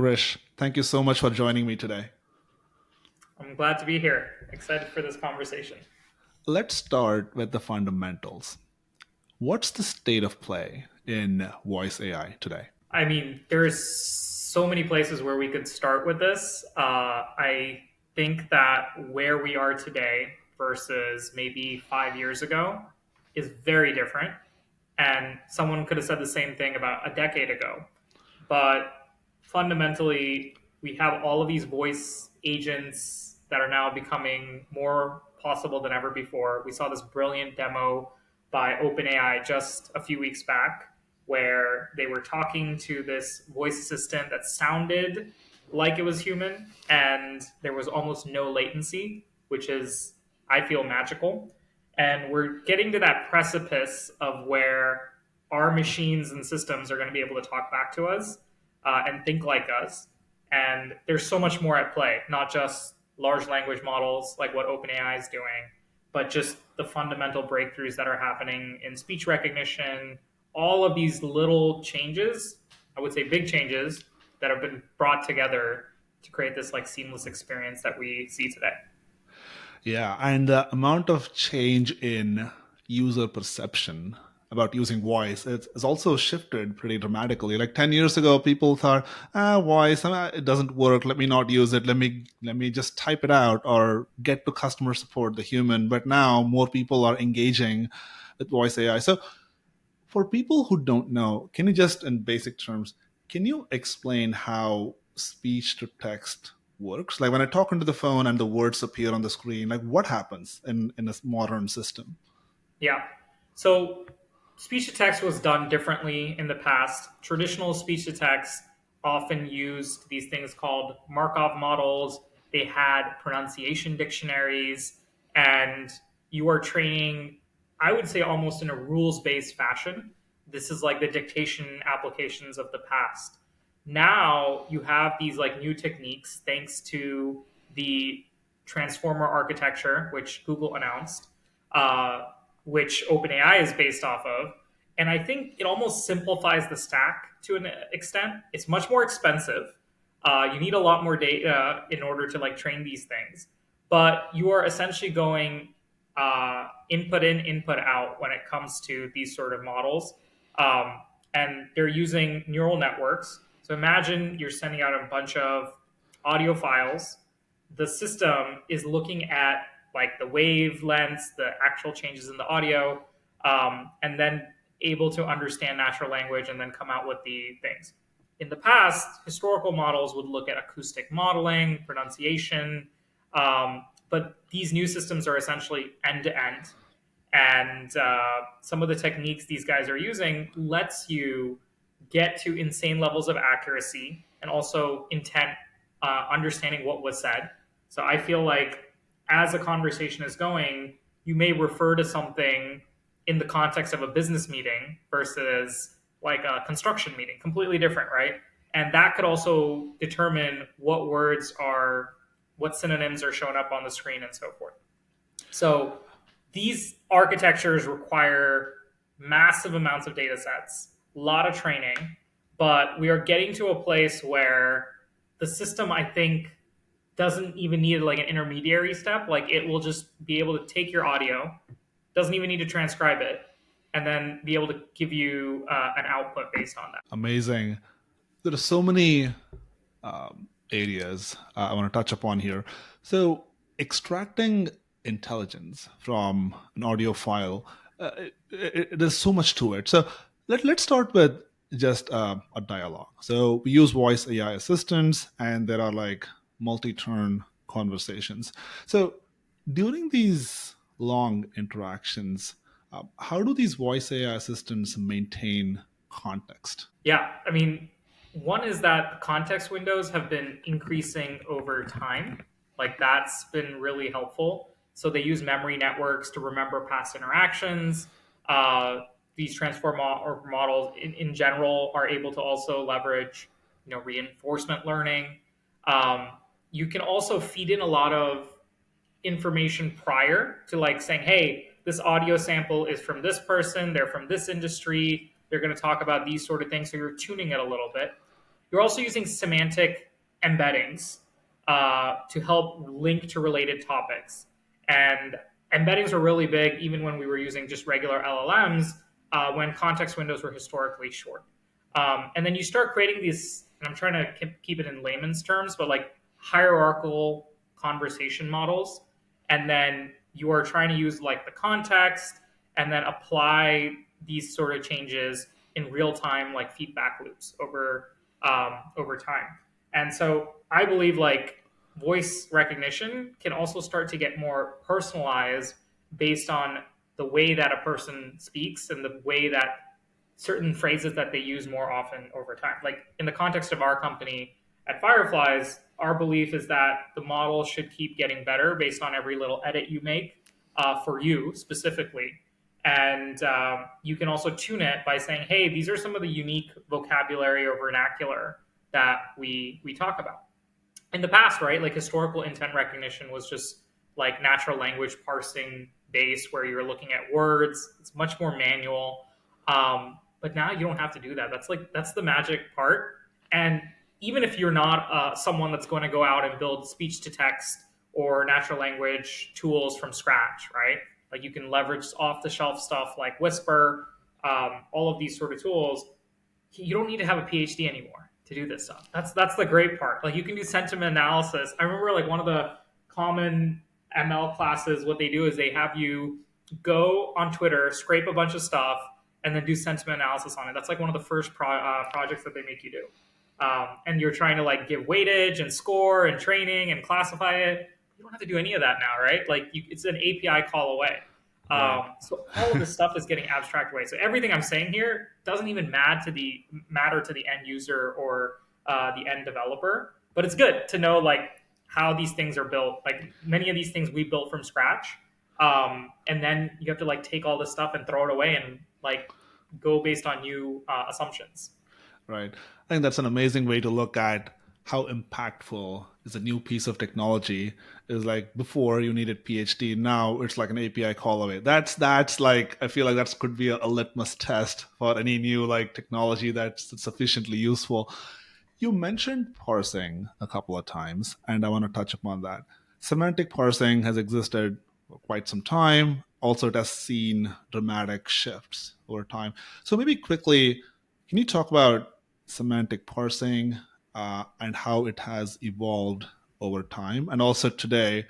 Krish, thank you so much for joining me today. I'm glad to be here. Excited for this conversation. Let's start with the fundamentals. What's the state of play in voice AI today? I mean, there's so many places where we could start with this. I think that where we are today versus maybe 5 years ago is very different. And someone could have said the same thing about a decade ago. But fundamentally, we have all of these voice agents that are now becoming more possible than ever before. We saw this brilliant demo by OpenAI just a few weeks back where they were talking to this voice assistant that sounded like it was human and there was almost no latency, which is, I feel, magical. And we're getting to that precipice of where our machines and systems are going to be able to talk back to us and think like us. And there's so much more at play, not just large language models like what OpenAI is doing, but just the fundamental breakthroughs that are happening in speech recognition, all of these little changes, I would say big changes, that have been brought together to create this like seamless experience that we see today. Yeah, and the amount of change in user perception about using voice it's also shifted pretty dramatically. Like 10 years ago, people thought, voice, it doesn't work. Let me not use it. Let me just type it out or get to customer support, the human. But now more people are engaging with voice AI. So for people who don't know, can you just, in basic terms, can you explain how speech to text works? Like when I talk into the phone and the words appear on the screen, like what happens in a modern system? Yeah. So speech to text was done differently in the past. Traditional speech to text often used these things called Markov models. They had pronunciation dictionaries, and you are training, I would say, almost in a rules based fashion. This is like the dictation applications of the past. Now you have these like new techniques thanks to the transformer architecture, which Google announced. Which OpenAI is based off of. And I think it almost simplifies the stack to an extent. It's much more expensive. You need a lot more data in order to like train these things, but you are essentially going input in, input out when it comes to these sort of models. And they're using neural networks. So imagine you're sending out a bunch of audio files. The system is looking at like the wavelengths, the actual changes in the audio, and then able to understand natural language and then come out with the things. In the past, historical models would look at acoustic modeling, pronunciation, but these new systems are essentially end to end. And some of the techniques these guys are using lets you get to insane levels of accuracy and also intent, understanding what was said. So I feel like as a conversation is going, you may refer to something in the context of a business meeting versus like a construction meeting, completely different, right? And that could also determine what words are, what synonyms are showing up on the screen and so forth. So these architectures require massive amounts of data sets, a lot of training, but we are getting to a place where the system, I think, doesn't even need like an intermediary step. Like it will just be able to take your audio, doesn't even need to transcribe it, and then be able to give you an output based on that. Amazing. There are so many areas I want to touch upon here. So, extracting intelligence from an audio file, there's so much to it. So, let's start with just a dialogue. So, we use voice AI assistants, and there are like multi turn conversations. So, during these long interactions, how do these voice AI assistants maintain context? Yeah, I mean, one is that context windows have been increasing over time. Like that's been really helpful. So they use memory networks to remember past interactions. These transform models in general are able to also leverage, reinforcement learning. Um, you can also feed in a lot of information prior to like saying, hey, this audio sample is from this person, they're from this industry, they're going to talk about these sort of things. So you're tuning it a little bit. You're also using semantic embeddings to help link to related topics. And embeddings were really big even when we were using just regular LLMs when context windows were historically short. And then you start creating these, and I'm trying to keep it in layman's terms, but like hierarchical conversation models. And then you are trying to use like the context and then apply these sort of changes in real time, like feedback loops over time. And so I believe like voice recognition can also start to get more personalized based on the way that a person speaks and the way that certain phrases that they use more often over time. Like in the context of our company at Fireflies, our belief is that the model should keep getting better based on every little edit you make for you specifically. And you can also tune it by saying, hey, these are some of the unique vocabulary or vernacular that we talk about. In the past, right, like historical intent recognition was just like natural language parsing based where you're looking at words. It's much more manual. But now you don't have to do that. That's the magic part. And even if you're not someone that's going to go out and build speech to text or natural language tools from scratch, right? Like you can leverage off the shelf stuff like Whisper, all of these sort of tools. You don't need to have a PhD anymore to do this stuff. That's the great part. Like you can do sentiment analysis. I remember like one of the common ML classes, what they do is they have you go on Twitter, scrape a bunch of stuff, and then do sentiment analysis on it. That's like one of the first projects that they make you do. And you're trying to like give weightage and score and training and classify it. You don't have to do any of that now, right? Like it's an API call away. Right. So all of this stuff is getting abstract away. So everything I'm saying here doesn't even matter to the end user or the end developer. But it's good to know like how these things are built. Like many of these things we built from scratch, and then you have to like take all this stuff and throw it away and like go based on new assumptions. Right. I think that's an amazing way to look at how impactful is a new piece of technology. Is like before you needed PhD, now it's like an API call away. That's like I feel like that could be a litmus test for any new like technology that's sufficiently useful. You mentioned parsing a couple of times, and I want to touch upon that. Semantic parsing has existed for quite some time. Also, it has seen dramatic shifts over time. So maybe quickly, can you talk about semantic parsing and how it has evolved over time? And also today,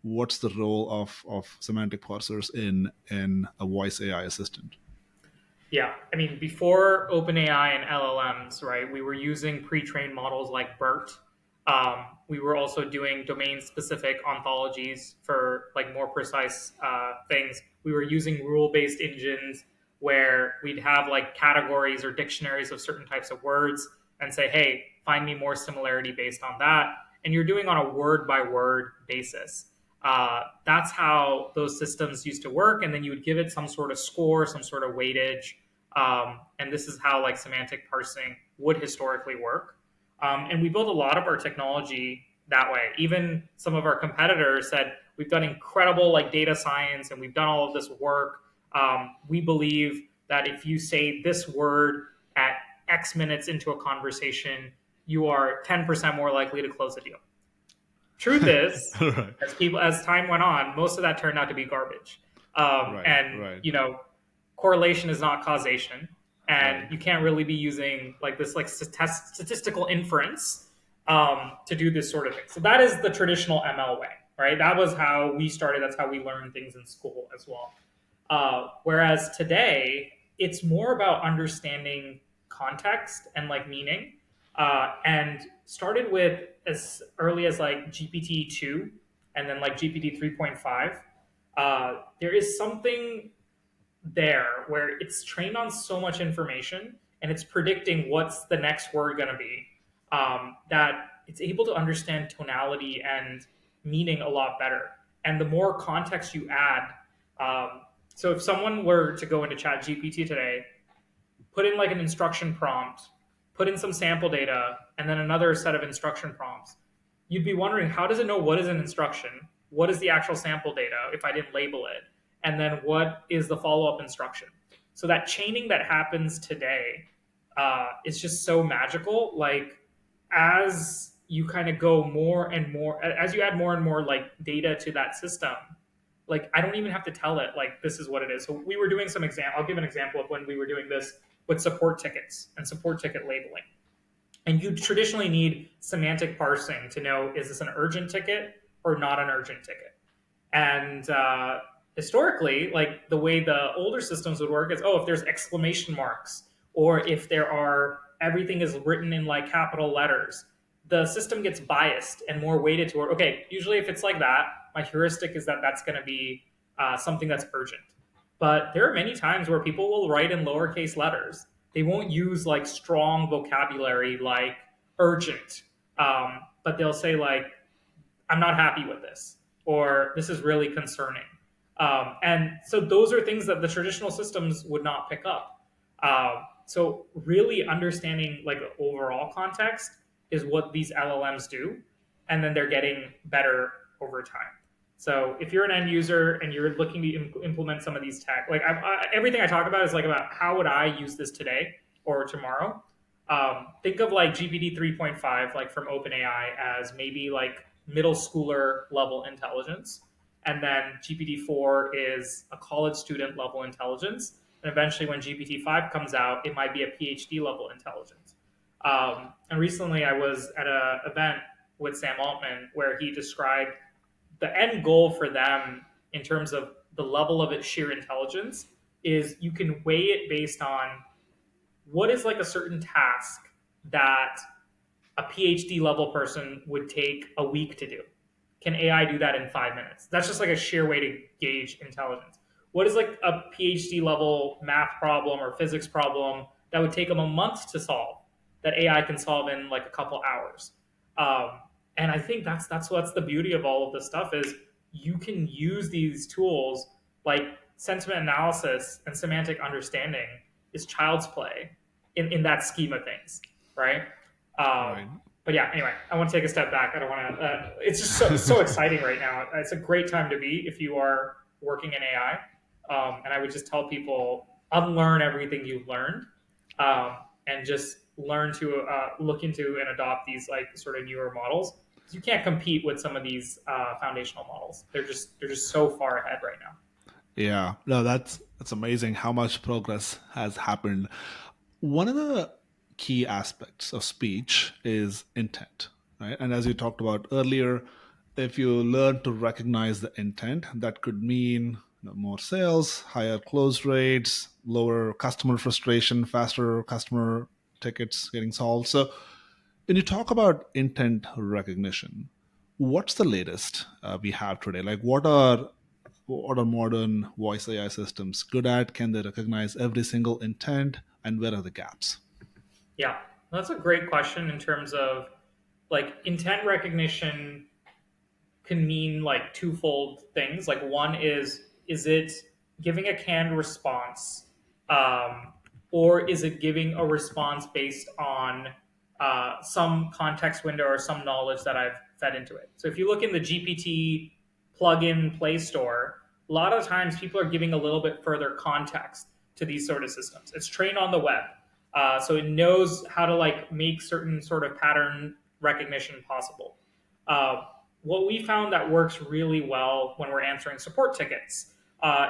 what's the role of semantic parsers in a voice AI assistant? Yeah, I mean, before OpenAI and LLMs, right, we were using pre-trained models like BERT. We were also doing domain-specific ontologies for like more precise things. We were using rule-based engines where we'd have like categories or dictionaries of certain types of words and say, "Hey, find me more similarity based on that." And you're doing on a word-by-word basis. That's how those systems used to work, and then you would give it some sort of score, some sort of weightage, and this is how like semantic parsing would historically work. And we built a lot of our technology that way. Even some of our competitors said we've done incredible like data science and we've done all of this work. We believe that if you say this word at X minutes into a conversation, you are 10% more likely to close a deal. Truth is, Right, as time went on, most of that turned out to be garbage. right, And right, you know, correlation is not causation, right. and you can't really be using like this like statistical inference to do this sort of thing. So that is the traditional ML way, right? That was how we started. That's how we learned things in school as well. Whereas today, it's more about understanding context and like meaning, and started with as early as like GPT-2 and then like GPT 3.5. There is something there where it's trained on so much information and it's predicting what's the next word going to be, that it's able to understand tonality and meaning a lot better. And the more context you add, so if someone were to go into Chat GPT today, put in like an instruction prompt, put in some sample data, and then another set of instruction prompts, you'd be wondering, how does it know what is an instruction? What is the actual sample data if I didn't label it? And then what is the follow-up instruction? So that chaining that happens today is just so magical. Like as you kind of go more and more, as you add more and more like data to that system, like I don't even have to tell it like this is what it is. So we were doing some exam. I'll give an example of when we were doing this with support tickets and support ticket labeling. And you traditionally need semantic parsing to know, is this an urgent ticket or not an urgent ticket? And historically, like the way the older systems would work is, oh, if there's exclamation marks or if there are everything is written in like capital letters, the system gets biased and more weighted toward, okay, usually if it's like that, my heuristic is that that's going to be something that's urgent. But there are many times where people will write in lowercase letters. They won't use like strong vocabulary like urgent, but they'll say like, I'm not happy with this, or this is really concerning. And so those are things that the traditional systems would not pick up. So really understanding like the overall context is what these LLMs do, and then they're getting better over time. So if you're an end user and you're looking to implement some of these tech, like everything I talk about is like about how would I use this today or tomorrow. Think of like GPT 3.5, like from OpenAI, as maybe like middle schooler level intelligence. And then GPT-4 is a college student level intelligence. And eventually, when GPT-5 comes out, it might be a PhD level intelligence. And recently, I was at an event with Sam Altman where he described the end goal for them in terms of the level of its sheer intelligence is you can weigh it based on what is like a certain task that a PhD level person would take a week to do. Can AI do that in 5 minutes? That's just like a sheer way to gauge intelligence. What is like a PhD level math problem or physics problem that would take them a month to solve that AI can solve in like a couple hours? Um, and I think that's what's the beauty of all of this stuff is you can use these tools like sentiment analysis and semantic understanding is child's play in that scheme of things, right? Right. But yeah, anyway, I want to take a step back. I don't want to. It's just so exciting right now. It's a great time to be if you are working in AI. And I would just tell people unlearn everything you've learned, and just learn to look into and adopt these like sort of newer models. You can't compete with some of these foundational models. They're just so far ahead right now. Yeah, no, that's amazing how much progress has happened. One of the key aspects of speech is intent, right? And as you talked about earlier, if you learn to recognize the intent, that could mean more sales, higher close rates, lower customer frustration, faster customer tickets getting solved. So when you talk about intent recognition, what's the latest we have today? Like, what are modern voice AI systems good at? Can they recognize every single intent, and where are the gaps? Yeah, that's a great question in terms of like intent recognition can mean like twofold things. Like one is it giving a canned response, or is it giving a response based on some context window or some knowledge that I've fed into it? So if you look in the GPT plugin Play Store, a lot of times people are giving a little bit further context to these sort of systems. It's trained on the web, so it knows how to like make certain sort of pattern recognition possible. Uh, what we found that works really well when we're answering support tickets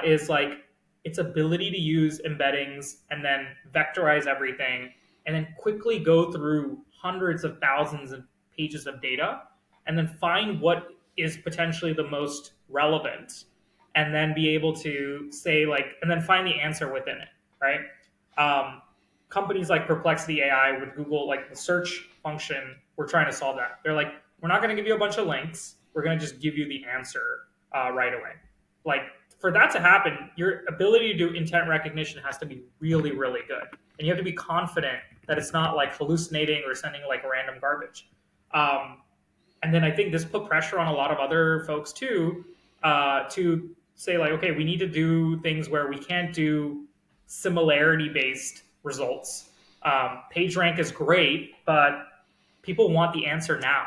is like its ability to use embeddings and then vectorize everything and then quickly go through hundreds of thousands of pages of data and then find what is potentially the most relevant and then be able to say like and then find the answer within it, right? um, Companies like Perplexity AI with Google, like the search function, we're trying to solve that. They're like, we're not going to give you a bunch of links. We're going to just give you the answer right away. Like for that to happen, your ability to do intent recognition has to be really, really good, and you have to be confident that it's not like hallucinating or sending like random garbage. Um, and then I think this put pressure on a lot of other folks too to say like, okay, we need to do things where we can't do similarity based results. PageRank is great, but people want the answer now,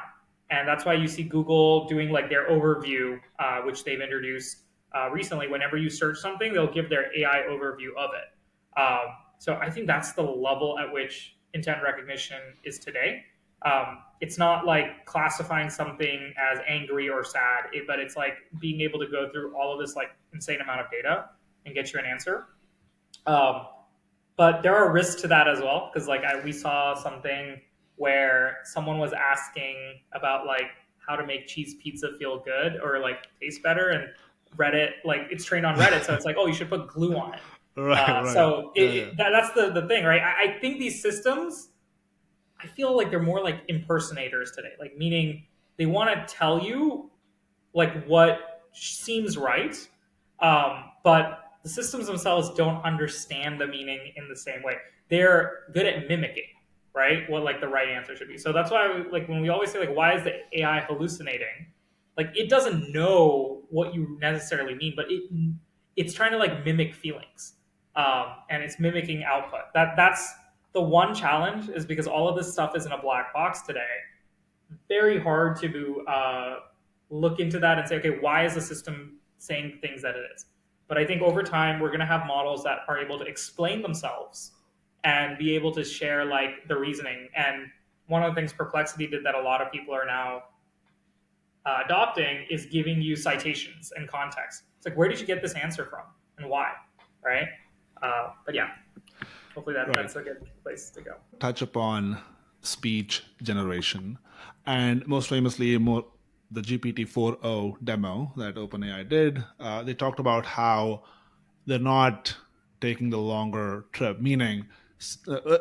and that's why you see Google doing like their overview, which they've introduced recently. Whenever you search something, they'll give their AI overview of it. So I think that's the level at which intent recognition is today. It's not like classifying something as angry or sad, but it's like being able to go through all of this like insane amount of data and get you an answer. Um, but there are risks to that as well because like we saw something where someone was asking about like how to make cheese pizza feel good or like taste better, and Reddit, like it's trained on Reddit, so it's like, oh, you should put glue on it. Right, right. So Yeah, yeah. that's the thing, right? I think these systems, I feel like they're more like impersonators today, like meaning they want to tell you like what seems right, but the systems themselves don't understand the meaning in the same way. They're good at mimicking, right? What like the right answer should be. So that's why like when we always say like why is the AI hallucinating? Like it doesn't know what you necessarily mean, but it's trying to like mimic feelings, and it's mimicking output. That's the one challenge is because all of this stuff is in a black box today. Very hard to look into that and say, okay, why is the system saying things that it is? But I think over time, we're going to have models that are able to explain themselves and be able to share like the reasoning. And one of the things Perplexity did that a lot of people are now adopting is giving you citations and context. It's like, where did you get this answer from and why? Right. But yeah, hopefully Right. that's a good place to go. Touch upon speech generation, and most famously, the GPT-4o demo that OpenAI did. They talked about how they're not taking the longer trip, meaning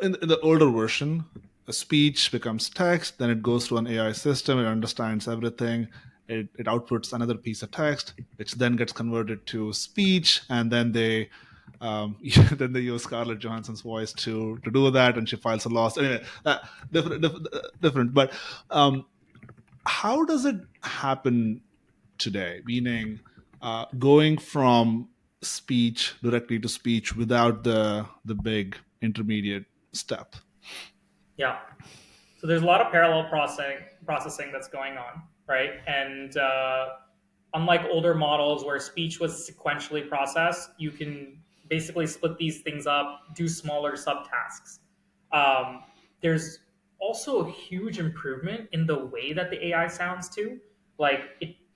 in the older version, a speech becomes text, then it goes to an AI system, it understands everything, it outputs another piece of text, which then gets converted to speech, and then then they use Scarlett Johansson's voice to do that, and she files a lawsuit. Anyway, different. But how does it happen today? Meaning, going from speech directly to speech without the big intermediate step. Yeah. So there's a lot of parallel processing that's going on, right? And unlike older models where speech was sequentially processed, you can basically split these things up, do smaller subtasks. There's also a huge improvement in the way that the AI sounds too, like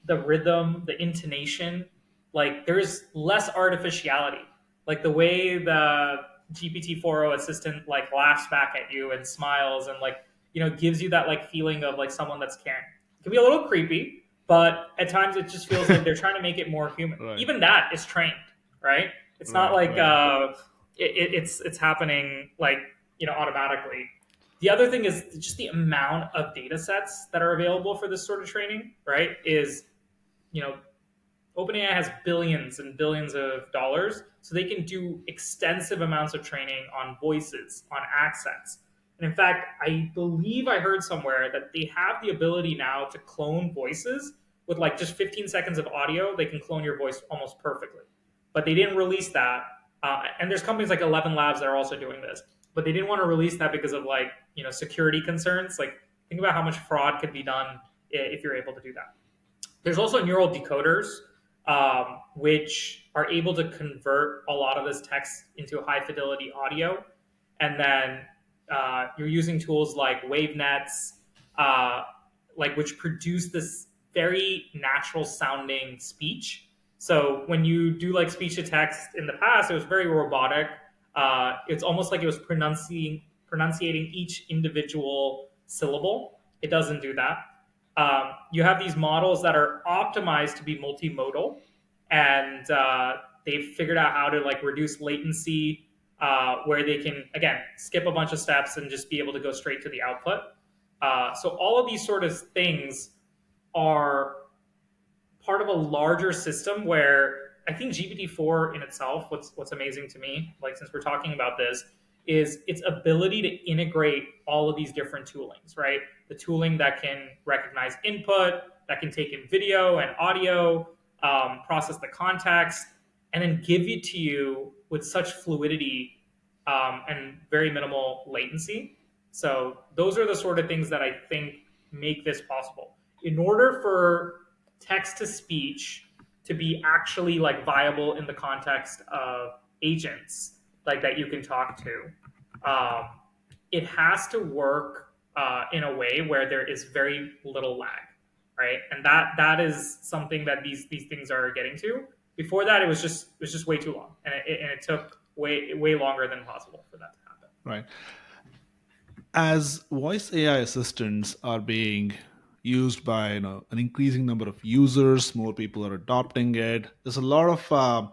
the rhythm, the intonation. Like there's less artificiality. Like the way the GPT-4o assistant like laughs back at you and smiles and like gives you that like feeling of like someone that's caring. It can be a little creepy, but at times it just feels like they're trying to make it more human. Right, Even that is trained, right? It's not right, like right. it's happening like automatically. The other thing is just the amount of data sets that are available for this sort of training, right? Is you know OpenAI has billions and billions of dollars, so they can do extensive amounts of training on voices, on accents. And in fact, I believe I heard somewhere that they have the ability now to clone voices with like just 15 seconds of audio. They can clone your voice almost perfectly. But they didn't release that. And there's companies like 11 Labs that are also doing this. But they didn't want to release that because of like, security concerns. Like, think about how much fraud could be done if you're able to do that. There's also neural decoders, which are able to convert a lot of this text into high fidelity audio. And then you're using tools like WaveNets, like which produce this very natural sounding speech. So when you do like speech to text in the past, it was very robotic. It's almost like it was pronunciating each individual syllable. It doesn't do that. You have these models that are optimized to be multimodal, and they've figured out how to like reduce latency, where they can again skip a bunch of steps and just be able to go straight to the output. So all of these sort of things are part of a larger system where I think GPT-4 in itself, what's amazing to me, like since we're talking about this, is its ability to integrate all of these different toolings, right? The tooling that can recognize input, that can take in video and audio, process the context, and then give it to you with such fluidity, and very minimal latency. So those are the sort of things that I think make this possible. In order for text to speech to be actually like viable in the context of agents like that you can talk to, it has to work in a way where there is very little lag, right? And that is something that these things are getting to. Before that, it was just way too long, and it took way longer than possible for that to happen. Right. As voice AI assistants are being used by an increasing number of users, more people are adopting it. There's a lot of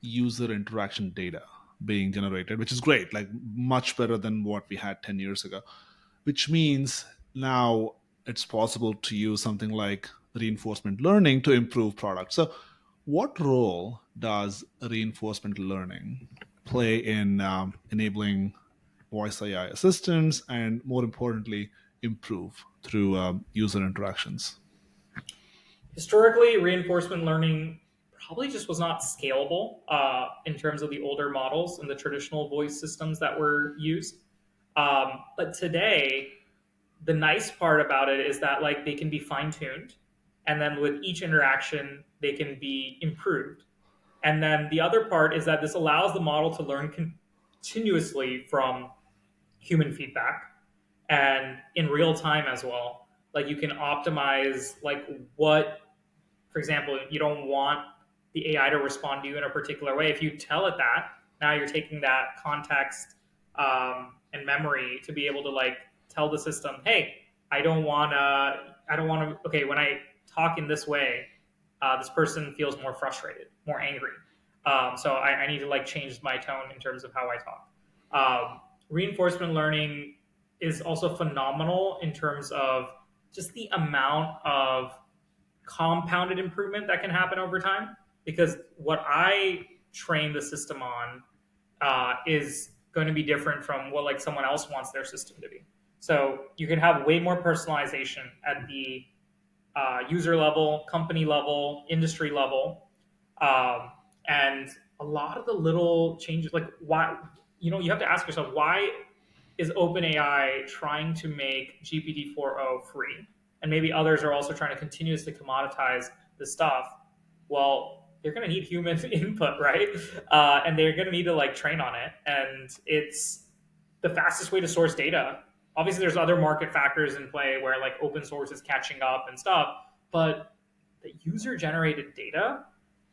user interaction data being generated, which is great, like much better than what we had 10 years ago. Which means now it's possible to use something like reinforcement learning to improve products. So, what role does reinforcement learning play in enabling voice AI assistants and, more importantly, improve through user interactions? Historically, reinforcement learning probably just was not scalable in terms of the older models and the traditional voice systems that were used. But today, the nice part about it is that like they can be fine tuned, and then with each interaction, they can be improved. And then the other part is that this allows the model to learn continuously from human feedback and in real time as well. Like you can optimize like what, for example, you don't want the AI to respond to you in a particular way. If you tell it that, now you're taking that context and memory to be able to like tell the system, hey, I don't want to. Okay, when I talk in this way, this person feels more frustrated, more angry. So I need to like change my tone in terms of how I talk. Reinforcement learning is also phenomenal in terms of just the amount of compounded improvement that can happen over time. Because what I train the system on is going to be different from what like someone else wants their system to be. So you can have way more personalization at the user level, company level, industry level, um, and a lot of the little changes. Like why, you have to ask yourself why is OpenAI trying to make GPT-4o free, and maybe others are also trying to continuously commoditize the stuff. Well, they're going to need human input, right? And they're going to need to like train on it, and it's the fastest way to source data. Obviously, there's other market factors in play where like open source is catching up and stuff, but the user generated data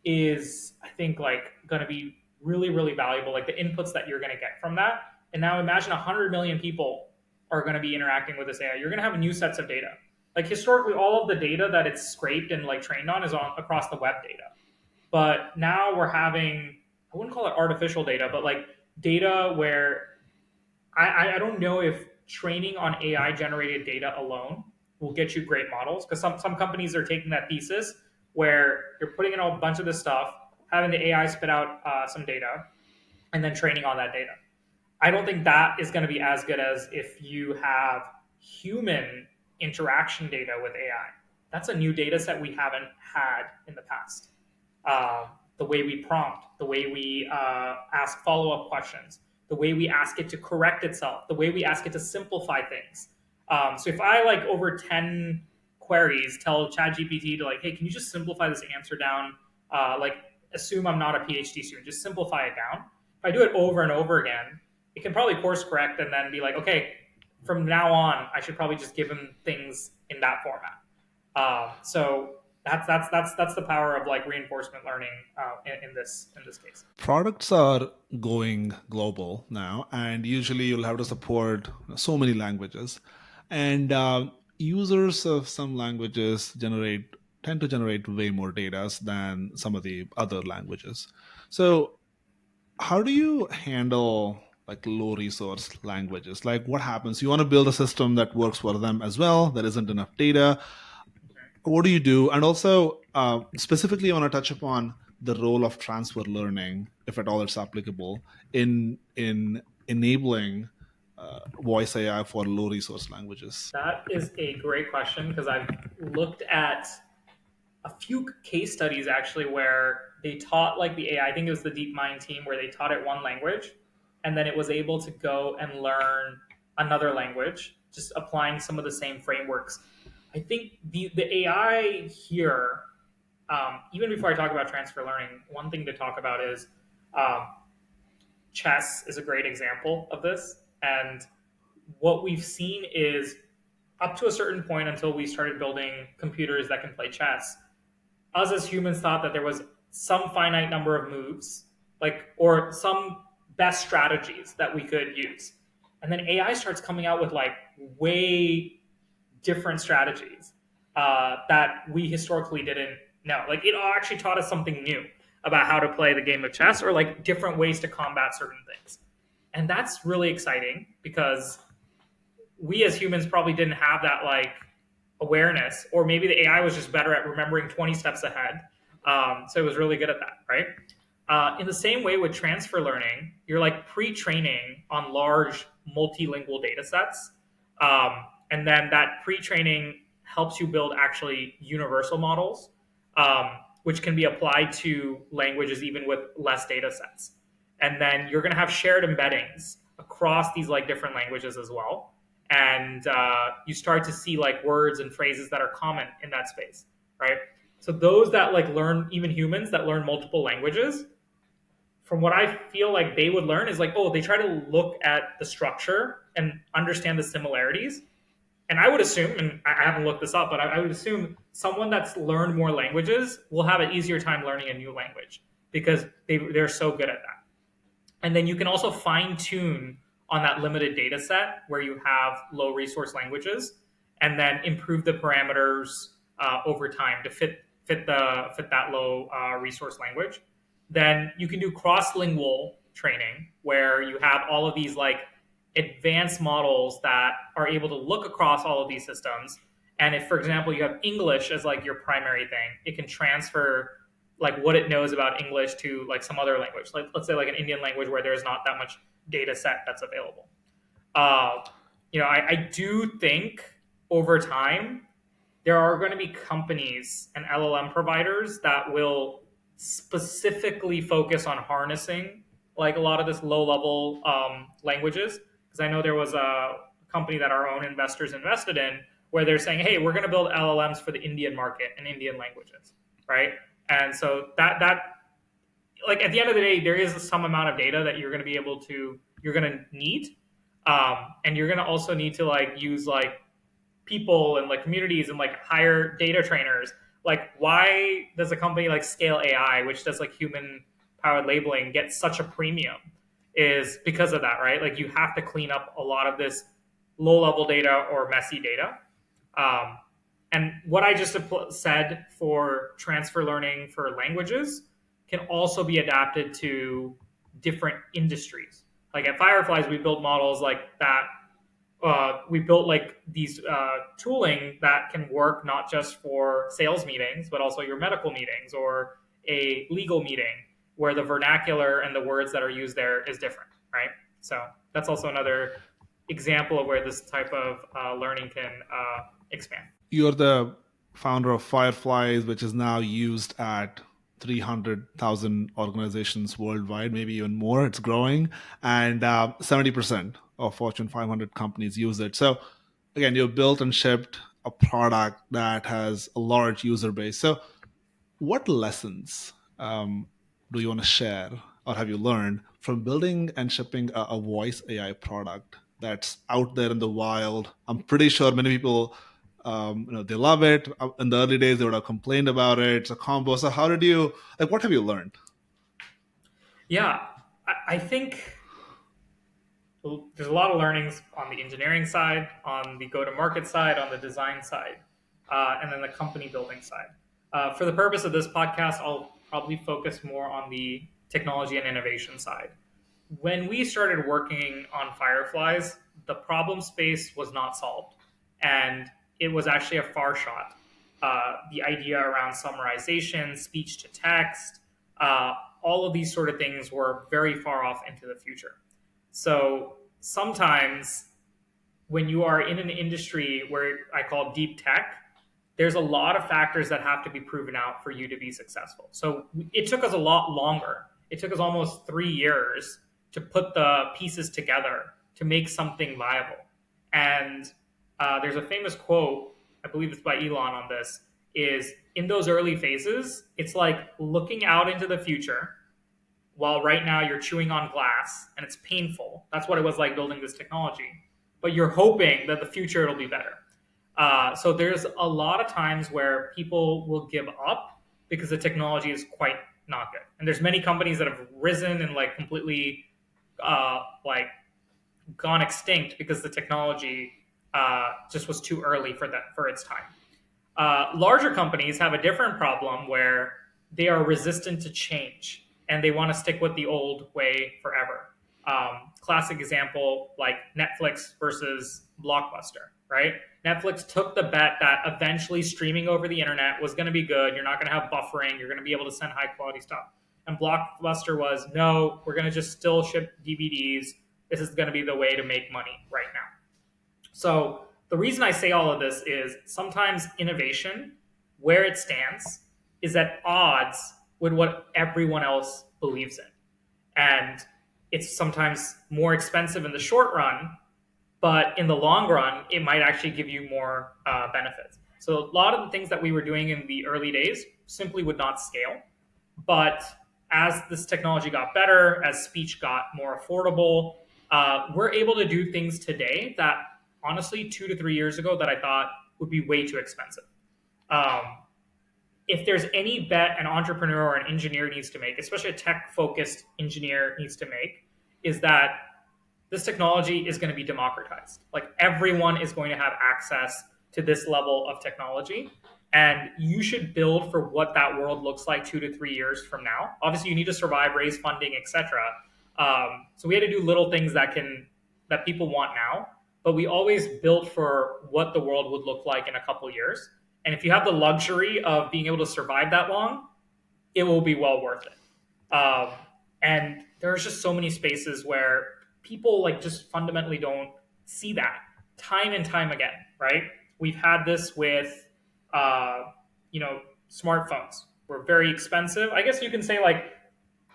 is, I think, like going to be really valuable. Like the inputs that you're going to get from that. And now imagine 100 million people are going to be interacting with this AI. You're going to have new sets of data. Like historically, all of the data that it's scraped and like trained on is on across the web data. But now we're having, I wouldn't call it artificial data, but like data where I don't know if training on AI generated data alone will get you great models, because some companies are taking that thesis where you're putting in a bunch of this stuff, having the AI spit out some data, and then training on that data. I don't think that is going to be as good as if you have human interaction data with AI. That's a new data set we haven't had in the past. The way we prompt, the way we ask follow up questions, the way we ask it to correct itself, the way we ask it to simplify things. So if I like over 10 queries tell ChatGPT to like, hey, can you just simplify this answer down? Like, assume I'm not a PhD student, just simplify it down. If I do it over and over again, it can probably course correct and then be like, okay, from now on, I should probably just give him things in that format. So that's the power of like reinforcement learning in this case. Products are going global now, and usually you'll have to support so many languages. And users of some languages tend to generate way more data than some of the other languages. So how do you handle like low resource languages? Like what happens? You want to build a system that works for them as well. There isn't enough data. What do you do? And also, specifically, I want to touch upon the role of transfer learning, if at all it's applicable, in enabling voice AI for low resource languages. That is a great question because I've looked at a few case studies actually where they taught like the AI. I think it was the DeepMind team where they taught it one language, and then it was able to go and learn another language, just applying some of the same frameworks. I think the AI here, even before I talk about transfer learning, one thing to talk about is um, chess is a great example of this. And what we've seen is up to a certain point until we started building computers that can play chess, us as humans thought that there was some finite number of moves, like or some best strategies that we could use. And then AI starts coming out with like way different strategies that we historically didn't know. Like it actually taught us something new about how to play the game of chess or like different ways to combat certain things. And that's really exciting because we as humans probably didn't have that like awareness, or maybe the AI was just better at remembering 20 steps ahead. So it was really good at that, right? In the same way with transfer learning, you're like pre-training on large multilingual data sets. And then that pre-training helps you build actually universal models, which can be applied to languages even with less data sets. And then you're going to have shared embeddings across these like different languages as well. And you start to see like words and phrases that are common in that space, right? So those that like learn, even humans that learn multiple languages, from what I feel like they would learn is like, oh, they try to look at the structure and understand the similarities. And I would assume, and I haven't looked this up, but I would assume someone that's learned more languages will have an easier time learning a new language because they're so good at that. And then you can also fine tune on that limited data set where you have low resource languages, and then improve the parameters over time to fit that low resource language. Then you can do cross lingual training where you have all of these like advanced models that are able to look across all of these systems. And if, for example, you have English as like your primary thing, it can transfer like what it knows about English to like some other language. Like let's say like an Indian language where there's not that much data set that's available. Uh, I do think over time there are going to be companies and LLM providers that will specifically focus on harnessing like a lot of this low level languages. Because I know there was a company that our own investors invested in where they're saying, hey, we're going to build LLMs for the Indian market and Indian languages, right? And so that like at the end of the day, there is some amount of data that you're going to need, and you're going to also need to like use like people and like communities and like hire data trainers. Like, why does a company like Scale AI, which does like human powered labeling, get such a premium? Is because of that, right? Like, you have to clean up a lot of this low level data or messy data. Um, and what I just said for transfer learning for languages can also be adapted to different industries. Like at Fireflies, we build models like that. We built like these tooling that can work not just for sales meetings, but also your medical meetings or a legal meeting where the vernacular and the words that are used there is different, right? So that's also another example of where this type of learning can expand. You're the founder of Fireflies, which is now used at 300,000 organizations worldwide, maybe even more. It's growing. And 70% of Fortune 500 companies use it. So, again, you've built and shipped a product that has a large user base. So, what lessons do you want to share or have you learned from building and shipping a voice AI product that's out there in the wild? I'm pretty sure many people, they love it. In the early days, they would have complained about it. It's a combo. So how did you, like, what have you learned? Yeah, I think there's a lot of learnings on the engineering side, on the go-to-market side, on the design side, and then the company building side. For the purpose of this podcast, I'll probably focus more on the technology and innovation side. When we started working on Fireflies, the problem space was not solved, and it was actually a far shot. The idea around summarization, speech to text, all of these sort of things were very far off into the future. So sometimes when you are in an industry where I call deep tech, there's a lot of factors that have to be proven out for you to be successful. So it took us a lot longer. It took us almost 3 years to put the pieces together to make something viable. And there's a famous quote, I believe it's by Elon on this, is in those early phases, it's like looking out into the future while right now you're chewing on glass and it's painful. That's what it was like building this technology. But you're hoping that the future it'll be better. So there's a lot of times where people will give up because the technology is quite not good. And there's many companies that have risen and like completely like gone extinct because the technology just was too early for that for its time. Larger companies have a different problem where they are resistant to change and they want to stick with the old way forever. Classic example like Netflix versus Blockbuster, right? Netflix took the bet that eventually streaming over the internet was going to be good. You're not going to have buffering. You're going to be able to send high quality stuff. And Blockbuster was, no, we're going to just still ship DVDs. This is going to be the way to make money right now. So the reason I say all of this is sometimes innovation, where it stands, is at odds with what everyone else believes in. And it's sometimes more expensive in the short run, but in the long run, it might actually give you more benefits. So a lot of the things that we were doing in the early days simply would not scale. But as this technology got better, as speech got more affordable, we're able to do things today that honestly 2 to 3 years ago that I thought would be way too expensive. Um, if there's any bet an entrepreneur or an engineer needs to make, especially a tech focused engineer needs to make, is that this technology is going to be democratized. Like everyone is going to have access to this level of technology. And you should build for what that world looks like 2 to 3 years from now. Obviously, you need to survive, raise funding, etc. So we had to do little things that people want now, but we always built for what the world would look like in a couple years. And if you have the luxury of being able to survive that long, it will be well worth it. And there's just so many spaces where people like just fundamentally don't see that time and time again, right? We've had this with, uh, smartphones were very expensive. I guess you can say like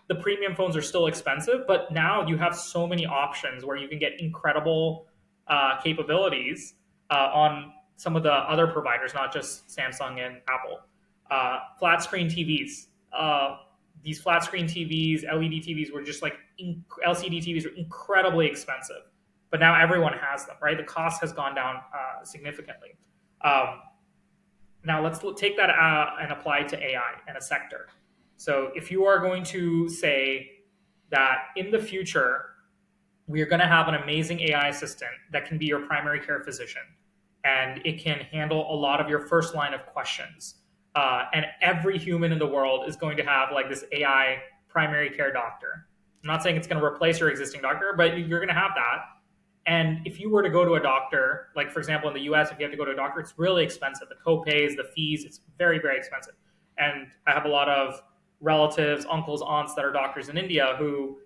the premium phones are still expensive, but now you have so many options where you can get incredible capabilities on some of the other providers, not just Samsung and Apple. Flat screen TVs. These flat screen TVs, LED TVs were just like LCD TVs were incredibly expensive, but now everyone has them, right? The cost has gone down significantly. Um, Now let's take that and apply it to AI and a sector. So if you are going to say that in the future we are going to have an amazing AI assistant that can be your primary care physician, and it can handle a lot of your first line of questions. And every human in the world is going to have like this AI primary care doctor. I'm not saying it's going to replace your existing doctor, but you're going to have that. And if you were to go to a doctor, like for example in the US, if you have to go to a doctor, it's really expensive. The co-pays, the fees, it's very, very expensive. And I have a lot of relatives, uncles, aunts that are doctors in India who,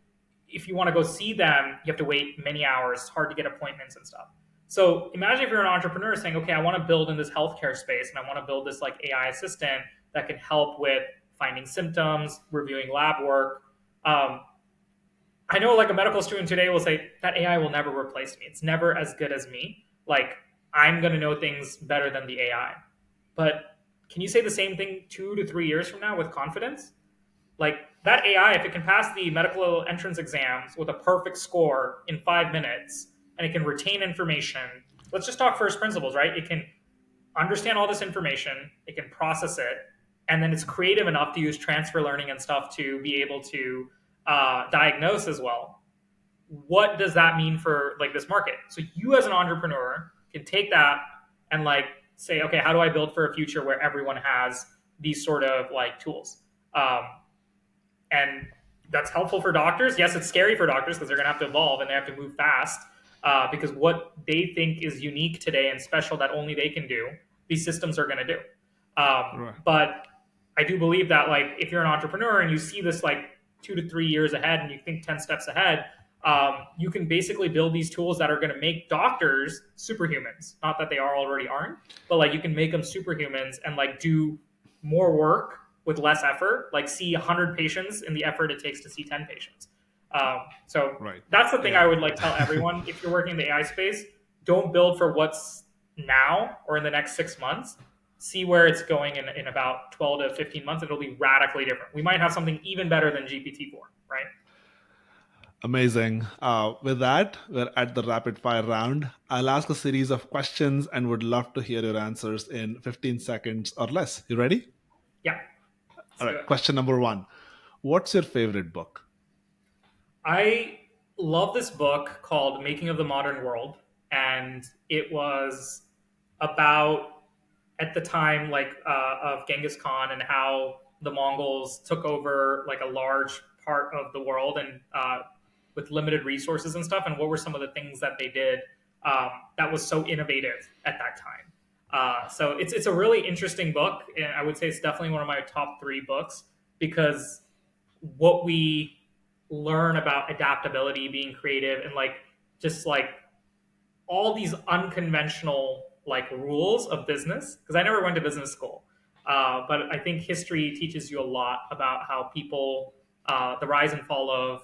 if you want to go see them, you have to wait many hours. It's hard to get appointments and stuff. So imagine if you're an entrepreneur saying, okay, I want to build in this healthcare space and I want to build this like AI assistant that can help with finding symptoms, reviewing lab work. I know like a medical student today will say that AI will never replace me. It's never as good as me. Like I'm going to know things better than the AI. But can you say the same thing 2 to 3 years from now with confidence? Like that AI, if it can pass the medical entrance exams with a perfect score in 5 minutes and it can retain information, let's just talk first principles, right? It can understand all this information, it can process it, and then it's creative enough to use transfer learning and stuff to be able to diagnose as well. What does that mean for like this market? So you as an entrepreneur can take that and like say, okay, how do I build for a future where everyone has these sort of like tools? And that's helpful for doctors. Yes, it's scary for doctors because they're going to have to evolve and they have to move fast because what they think is unique today and special that only they can do, these systems are going to do. Right. But I do believe that like if you're an entrepreneur and you see this like 2 to 3 years ahead and you think 10 steps ahead, you can basically build these tools that are going to make doctors superhumans. Not that they are already aren't, but like you can make them superhumans and like do more work with less effort, like see 100 patients in the effort it takes to see 10 patients. So Right. that's the thing I Yeah. would like tell everyone. If you're working in the AI space, don't build for what's now or in the next 6 months. See where it's going in about 12 to 15 months. It'll be radically different. We might have something even better than GPT-4, right? Amazing. With that, we're at the rapid fire round. I'll ask a series of questions and would love to hear your answers in 15 seconds or less. You ready? Yeah, let's All do right. it. Question number one. What's your favorite book? I love this book called Making of the Modern World, and it was about at the time of Genghis Khan and how the Mongols took over like a large part of the world and with limited resources and stuff, and what were some of the things that they did that was so innovative at that time. So it's a really interesting book, and I would say it's definitely one of my top three books because what we learn about adaptability, being creative, and like just like all these unconventional like rules of business. Because I never went to business school, but I think history teaches you a lot about how people, the rise and fall of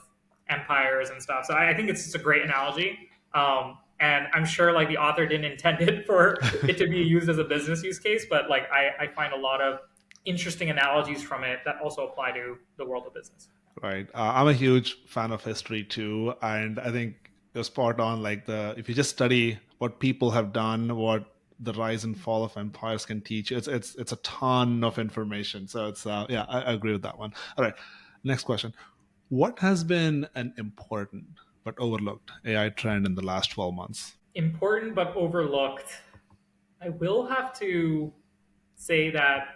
empires and stuff. So I think it's just a great analogy. And I'm sure like the author didn't intend it for it to be used as a business use case, but like I find a lot of interesting analogies from it that also apply to the world of business. Right. I'm a huge fan of history too, and I think you're spot on. Like the if you just study what people have done, what the rise and fall of empires can teach, it's a ton of information. So it's yeah, I agree with that one. All right. Next question. What has been an important but overlooked AI trend in the last 12 months? Important but overlooked. I will have to say that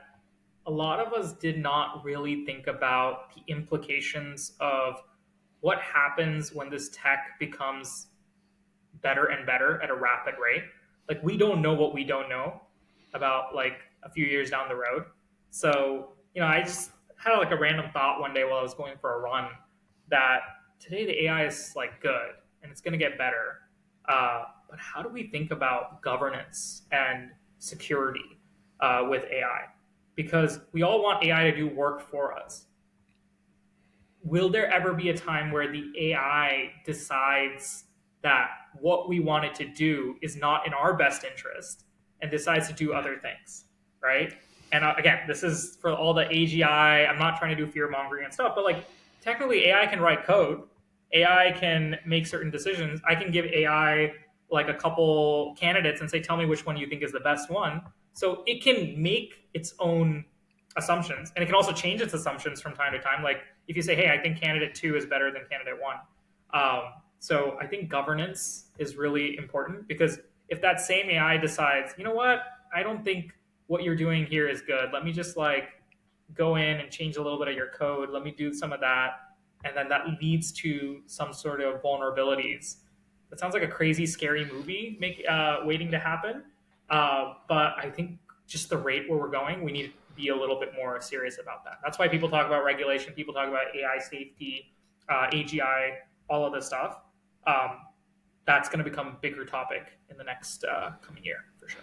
a lot of us did not really think about the implications of what happens when this tech becomes better and better at a rapid rate. Like we don't know what we don't know about like a few years down the road. So, I just had like a random thought one day while I was going for a run that today the AI is like good and it's going to get better. But how do we think about governance and security with AI? Because we all want AI to do work for us. Will there ever be a time where the AI decides that what we want it to do is not in our best interest and decides to do other things, right? And again, this is for all the AGI. I'm not trying to do fear mongering and stuff, but like technically, AI can write code. AI can make certain decisions. I can give AI like a couple candidates and say, tell me which one you think is the best one. So it can make its own assumptions, and it can also change its assumptions from time to time. Like if you say, "Hey, I think candidate two is better than candidate one," so I think governance is really important because if that same AI decides, you know what, I don't think what you're doing here is good. Let me just like go in and change a little bit of your code. Let me do some of that, and then that leads to some sort of vulnerabilities. That sounds like a crazy, scary movie waiting to happen. But I think just the rate where we're going, we need to be a little bit more serious about that. That's why people talk about regulation. People talk about AI safety, AGI, all of this stuff. Um, that's going to become a bigger topic in the next coming year for sure.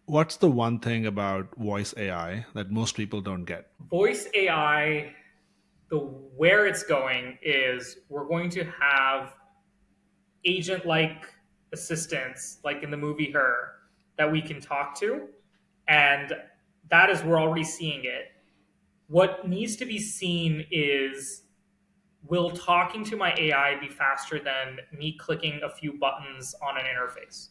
What's the one thing about voice AI that most people don't get? Voice AI, the where it's going is we're going to have agent like assistants like in the movie Her that we can talk to, and that is we're already seeing it. What needs to be seen is, will talking to my AI be faster than me clicking a few buttons on an interface?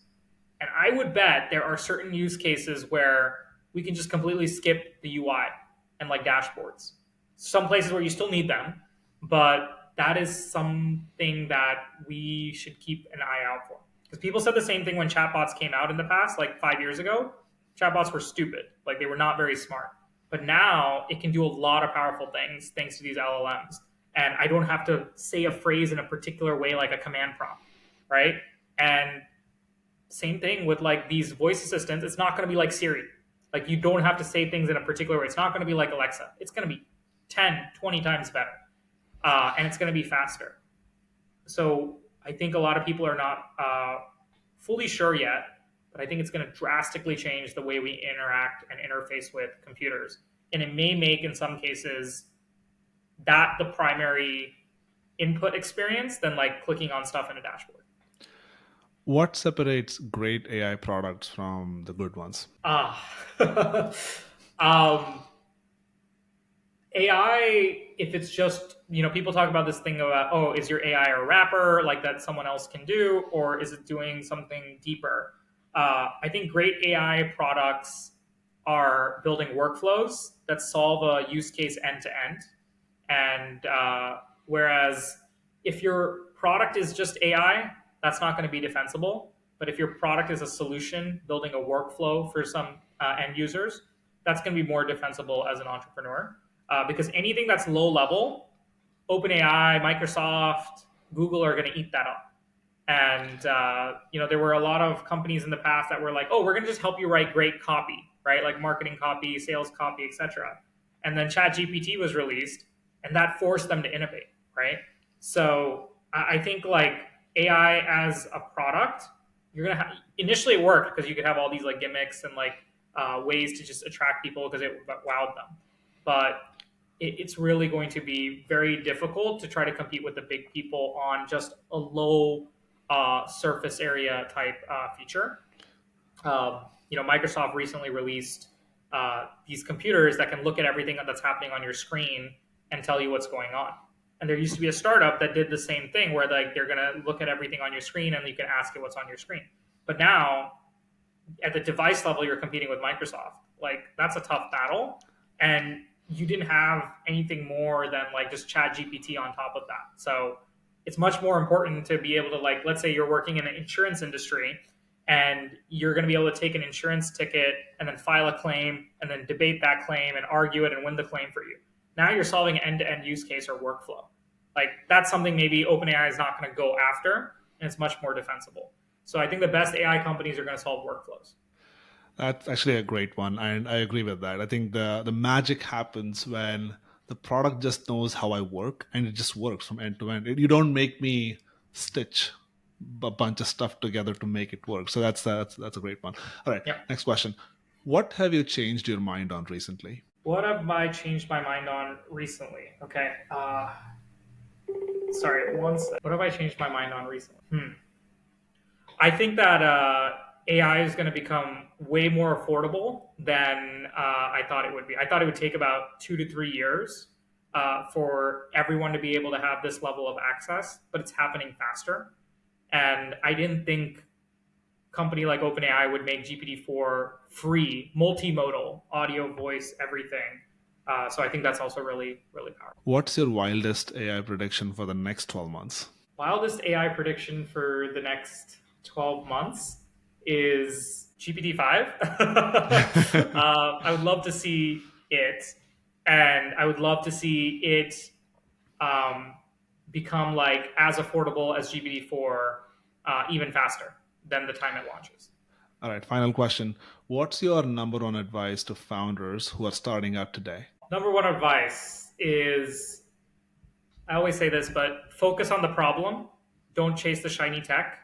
And I would bet there are certain use cases where we can just completely skip the UI and like dashboards. Some places where you still need them, but that is something that we should keep an eye out for. Because people said the same thing when chatbots came out in the past, like 5 years ago. Chatbots were stupid, like they were not very smart. But now it can do a lot of powerful things thanks to these LLMs. And I don't have to say a phrase in a particular way like a command prompt, right? And same thing with like these voice assistants. It's not going to be like Siri. Like you don't have to say things in a particular way. It's not going to be like Alexa. It's going to be 10, 20 times better. And it's going to be faster. So I think a lot of people are not fully sure yet, but I think it's going to drastically change the way we interact and interface with computers. And it may make, in some cases, that the primary input experience than like clicking on stuff in a dashboard. What separates great AI products from the good ones? Ah, um, AI, if it's just, people talk about this thing about, oh, is your AI a wrapper like that someone else can do, or is it doing something deeper? I think great AI products are building workflows that solve a use case end to end. And whereas if your product is just AI, that's not going to be defensible. But if your product is a solution building a workflow for some end users, that's going to be more defensible as an entrepreneur. Because anything that's low level, OpenAI, Microsoft, Google are going to eat that up. And there were a lot of companies in the past that were like, "Oh, we're going to just help you write great copy, right? Like marketing copy, sales copy, etc." And then ChatGPT was released, and that forced them to innovate, right? So I think like AI as a product, you're gonna initially it worked because you could have all these like gimmicks and like ways to just attract people because it wowed them, but it's really going to be very difficult to try to compete with the big people on just a low surface area type feature. Microsoft recently released these computers that can look at everything that's happening on your screen and tell you what's going on. And there used to be a startup that did the same thing where like they're going to look at everything on your screen and you can ask it what's on your screen. But now at the device level, you're competing with Microsoft. Like that's a tough battle, and you didn't have anything more than like just Chat GPT on top of that. So it's much more important to be able to like, let's say you're working in the insurance industry and you're going to be able to take an insurance ticket and then file a claim and then debate that claim and argue it and win the claim for you. Now you're solving an end-to-end use case or workflow. Like that's something maybe OpenAI is not going to go after, and it's much more defensible. So I think the best AI companies are going to solve workflows. That's actually a great one, and I agree with that. I think the magic happens when the product just knows how I work, and it just works from end to end. You don't make me stitch a bunch of stuff together to make it work. So that's a great one. All right, Yep. next question. What have you changed your mind on recently? What have I changed my mind on recently? Okay. Sorry, one sec. What have I changed my mind on recently? I think that AI is going to become way more affordable than I thought it would be. I thought it would take about 2 to 3 years for everyone to be able to have this level of access, but it's happening faster. And I didn't think company like OpenAI would make GPT-4 free, multimodal, audio, voice, everything. So I think that's also really, really powerful. What's your wildest AI prediction for the next 12 months? Wildest AI prediction for the next 12 months is GPT-5. I would love to see it, and I would love to see it um, become like as affordable as GPT-4, even faster than the time it launches. All right, final question. What's your number one advice to founders who are starting out today? Number one advice is I always say this, but focus on the problem. Don't chase the shiny tech.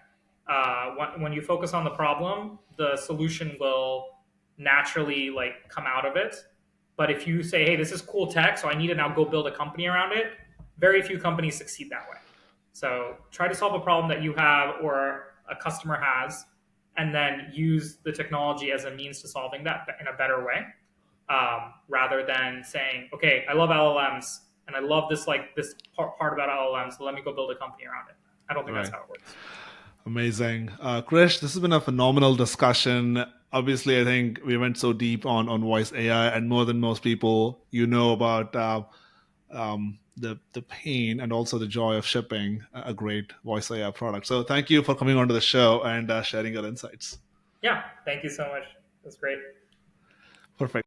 When you focus on the problem, the solution will naturally like come out of it. But if you say, "Hey, this is cool tech, so I need to now go build a company around it," very few companies succeed that way. So try to solve a problem that you have or a customer has, and then use the technology as a means to solving that in a better way, rather than saying, "Okay, I love LLMs and I love this part about LLMs, so let me go build a company around it." I don't think that's Right. how it works. Amazing. Krish, this has been a phenomenal discussion. Obviously, I think we went so deep on voice AI, and more than most people, you know about the pain and also the joy of shipping a great voice AI product. So, thank you for coming onto the show and sharing your insights. Yeah, thank you so much. That's great. Perfect.